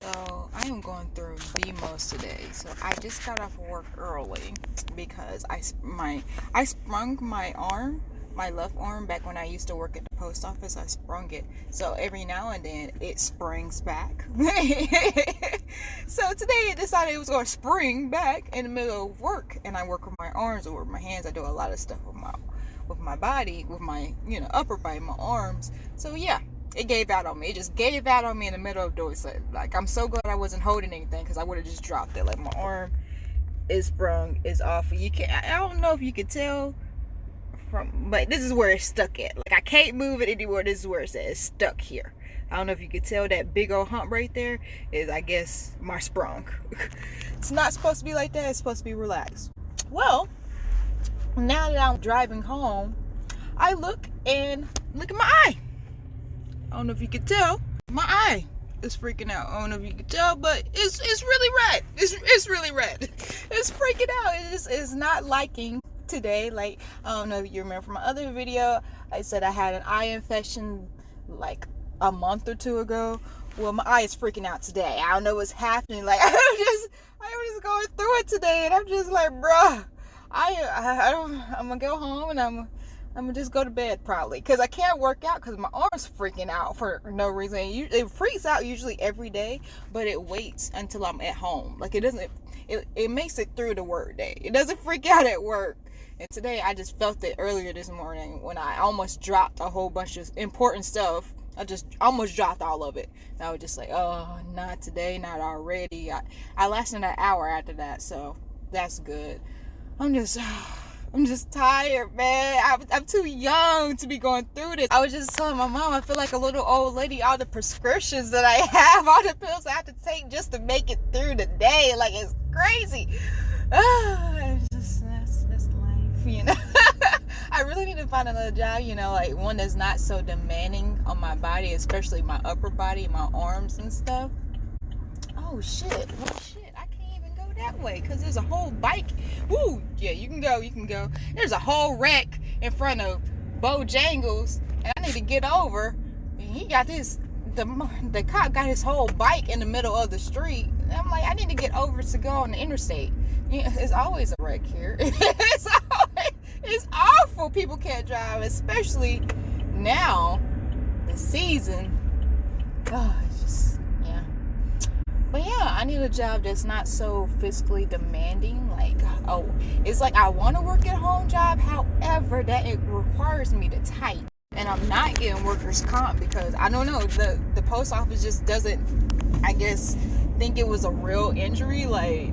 So I am going through the most today. So I just got off work early because I sprung my arm, my left arm, back when I used to work at the post office. I sprung it. So every now and then it springs back. So today it decided it was going to spring back in the middle of work, and I work with my arms or with my hands. I do a lot of stuff with my body, with my upper body, my arms. So yeah. It gave out on me. It just gave out on me in the middle of doing something. Like, I'm so glad I wasn't holding anything, because I would have just dropped it. Like, my arm is sprung, is off. You can't. I don't know if you could tell from, but this is where it's stuck at. Like, I can't move it anymore. This is where it says stuck here. I don't know if you could tell that big old hump right there is, I guess, my sprung. It's not supposed to be like that. It's supposed to be relaxed. Well, now that I'm driving home, I look at my eye. I don't know if you can tell. My eye is freaking out. I don't know if you can tell, but it's really red. It's really red. It's freaking out. It's not liking today. Like, I don't know if you remember from my other video, I said I had an eye infection like a month or two ago. Well, my eye is freaking out today. I don't know what's happening. Like, I'm just going through it today, and I'm just like, bruh, I'm gonna go home and I'm gonna just go to bed probably, because I can't work out because my arm's freaking out for no reason. It freaks out usually every day, but it waits until I'm at home. Like, it makes it through the work day. It doesn't freak out at work. And today I just felt it earlier this morning when I almost dropped a whole bunch of important stuff. I just almost dropped all of it. And I was just like, oh, not today, not already. I lasted an hour after that, so that's good. I'm just tired, man. I'm too young to be going through this. I was just telling my mom, I feel like a little old lady. All the prescriptions that I have, all the pills I have to take just to make it through the day. Like, it's crazy. That's life, I really need to find another job, like one that's not so demanding on my body, especially my upper body, my arms and stuff. Oh, shit. I can't even go that way because there's a whole bike. Woo, yeah, you can go. There's a whole wreck in front of Bojangles, and I need to get over. And he got the cop got his whole bike in the middle of the street. And I'm like, I need to get over to go on the interstate. Yeah, it's always a wreck here. It's awful. People can't drive, especially now, the season. Oh, it's just, yeah. But yeah, I need a job that's not so physically demanding. Like, it's like I want to work at home job. However, that it requires me to type. And I'm not getting workers' comp because, I don't know, the post office just doesn't, I guess, think it was a real injury. Like,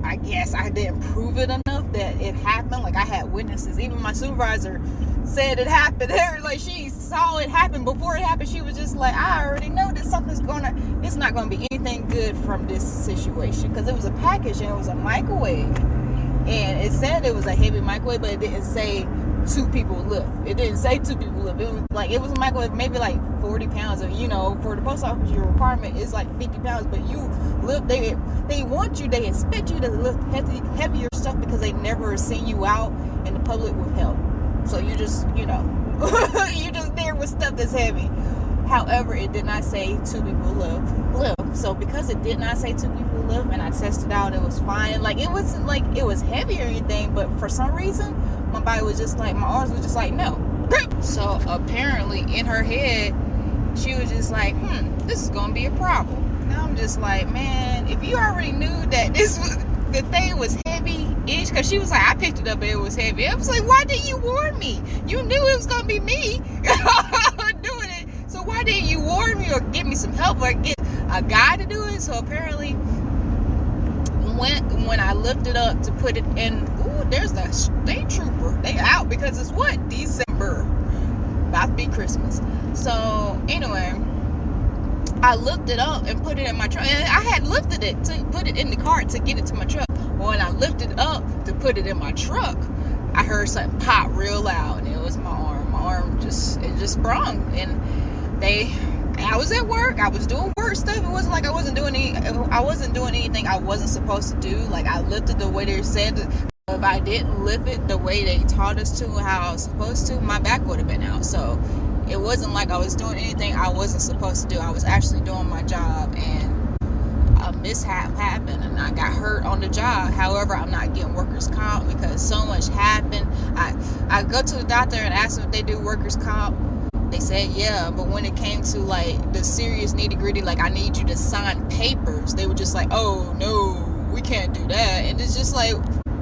I guess I didn't prove it enough that it happened. Like, I had witnesses. Even my supervisor said it happened. Like, she saw it happen before it happened. She was just like, I already know that it's not gonna be anything good from this situation, because it was a package and it was a microwave, and it said it was a heavy microwave, but it didn't say 2 people lift. It didn't say 2 people lift. It was a microwave, maybe like 40 pounds. Or, for the post office, your requirement is like 50 pounds, but you lift. They expect you to lift heavier stuff because they never send you out in the public with help. So you just, you're just there with stuff that's heavy. However, it did not say 2 people lift. So because it did not say 2 people lift, and I tested out, it was fine. Like, it wasn't like it was heavy or anything, but for some reason, my body was just like, my arms was just like, no. So apparently in her head, she was just like, this is gonna be a problem. And I'm just like, man, if you already knew that the thing was heavy-ish, because she was like, I picked it up and it was heavy. I was like, why didn't you warn me? You knew it was gonna be me doing it. So why didn't you warn me or give me some help or get a guy to do it? So apparently, when I lifted up to put it in, there's the state trooper. They out because it's what? December. About to be Christmas. So anyway, I lifted up and put it in my truck. And I had lifted it to put it in the cart to get it to my truck. When I lifted up to put it in my truck, I heard something pop real loud, and it was my arm. My arm just sprung. And I was at work. I was doing work stuff. It wasn't like I wasn't doing anything I wasn't supposed to do. Like, I lifted the way they said. If I didn't lift it the way they taught us to, how I was supposed to, my back would have been out. So it wasn't like I was doing anything I wasn't supposed to do. I was actually doing my job, and mishap happened and I got hurt on the job. However, I'm not getting workers' comp because so much happened. I go to the doctor and ask them if they do workers' comp. They said yeah, but when it came to like the serious nitty-gritty, like I need you to sign papers, they were just like, oh no, we can't do that. And it's just like,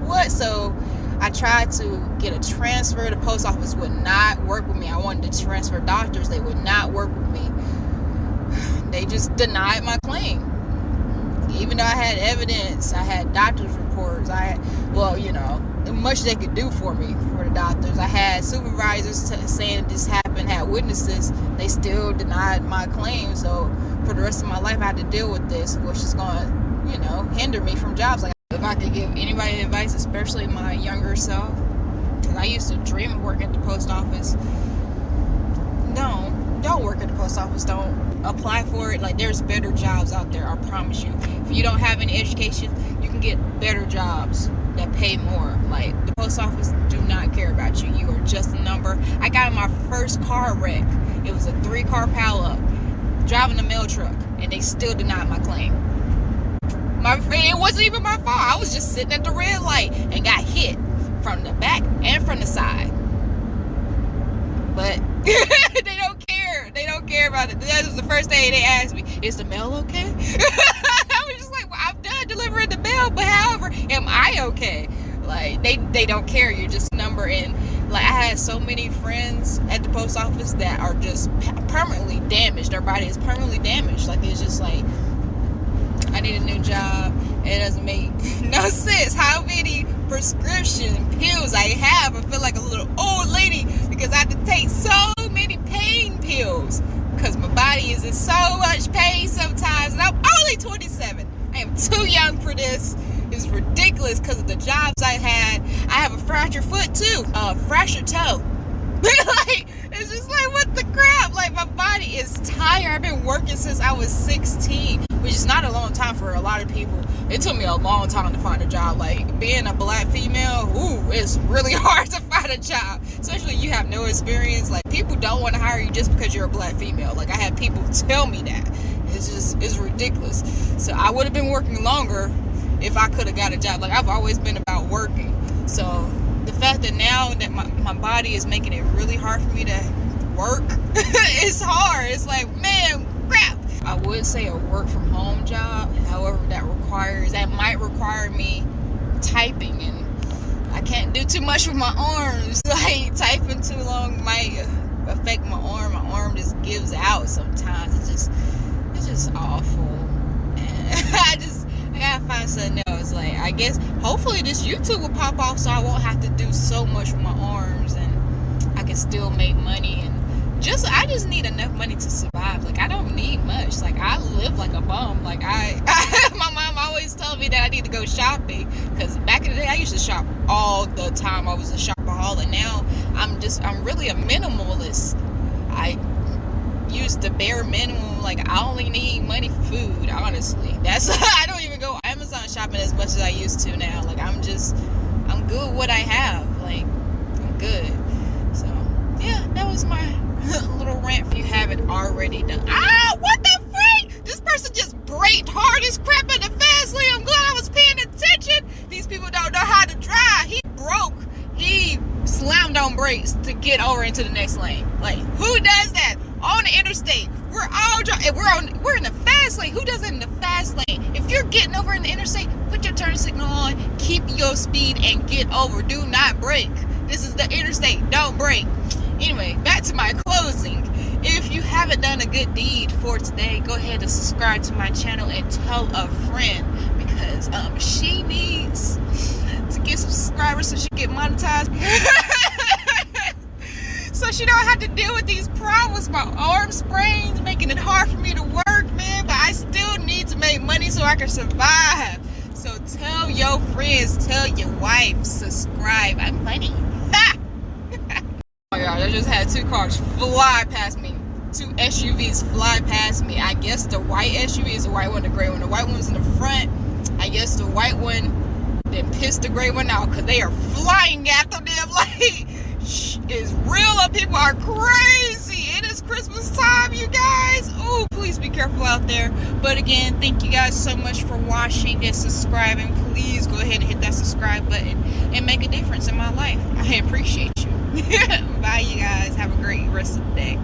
what? So I tried to get a transfer. The post office would not work with me. I wanted to transfer doctors. They would not work with me. They just denied my claim. Even though I had evidence, I had doctor's reports, I had, well, you know, much they could do for me, for the doctors. I had supervisors saying this happened, had witnesses. They still denied my claim. So for the rest of my life, I had to deal with this, which is going to, you know, hinder me from jobs. Like, if I could give anybody advice, especially my younger self, because I used to dream of working at the post office. Don't work at the post office. Don't apply for it. Like, there's better jobs out there, I promise you. If you don't have any education, you can get better jobs that pay more. Like, the post office do not care about you. You are just a number. I got in my first car wreck. It was a 3-car pileup, driving a mail truck, and they still denied my claim. It wasn't even my fault. I was just sitting at the red light and got hit from the back and from the side. But they don't care. They don't care about it. That was the first thing they asked me. Is the mail okay? I was just like, well, I'm done delivering the mail, but however, am I okay? Like, they don't care. You're just a number. And like, I had so many friends at the post office that are just permanently damaged. Their body is permanently damaged. Like, it's just like, I need a new job. It doesn't make no sense how many prescription pills I have. I feel like a little old lady because I have to take so many pain pills because my body is in so much pain sometimes, and I'm only 27. I am too young for this. It's ridiculous because of the jobs I had. I have a fractured foot too, a fractured toe. Like, it's just like, what the crap? Like, my body is tired. I've been working since I was 16, which is not a long time for a lot of people. It took me a long time to find a job. Like, being a black female, it's really hard to find a job, especially you have no experience. Like, people don't want to hire you just because you're a black female. Like, I had people tell me that. It's ridiculous. So I would have been working longer if I could have got a job. Like, I've always been about working. So the fact that now that my body is making it really hard for me to work, it's hard. It's like, man, crap. I would say a work from home job. However, that might require me typing, and I can't do too much with my arms. Like, typing too long might affect my arm. My arm just gives out sometimes. It's just awful. And I gotta find something else. Like, I guess hopefully this YouTube will pop off so I won't have to do so much with my arms and I can still make money. And I just need enough money to survive. Like, I don't need much. Like, I live like a bum. Like, my mom always told me that I need to go shopping, because back in the day I used to shop all the time. I was a shopaholic. Now I'm really a minimalist. I use the bare minimum. Like, I only need money for food, honestly. I don't even go Amazon shopping as much as I used to now. Like, I'm good with what I have. Like, I'm good. So yeah, that was my little rant. If you haven't already done. What the freak? This person just braked hard as crap in the fast lane. I'm glad I was paying attention. These people don't know how to drive. He slammed on brakes to get over into the next lane. Like, who does that on the interstate? We're all driving. We're in the fast lane. Who does it in the fast lane? If you're getting over in the interstate, put your turn signal on, keep your speed, and get over. Do not brake. This is the interstate. Don't brake. Anyway, back to my closing. If you haven't done a good deed for today, go ahead and subscribe to my channel and tell a friend, because she needs to get some subscribers so she can get monetized. So she don't have to deal with these problems. My arm sprains, making it hard for me to work, man. But I still need to make money so I can survive. So tell your friends, tell your wife, subscribe. I'm funny. Oh my God, I just had 2 cars fly past me. 2 SUVs fly past me. I guess the white SUV is the white one, the gray one. The white one's in the front. I guess the white one then pissed the gray one out because they are flying after them. Like, it's real. People are crazy. It is crazy. Christmas time, you guys. Oh, please be careful out there. But again, thank you guys so much for watching and subscribing. Please go ahead and hit that subscribe button and make a difference in my life. I appreciate you. Bye, you guys. Have a great rest of the day.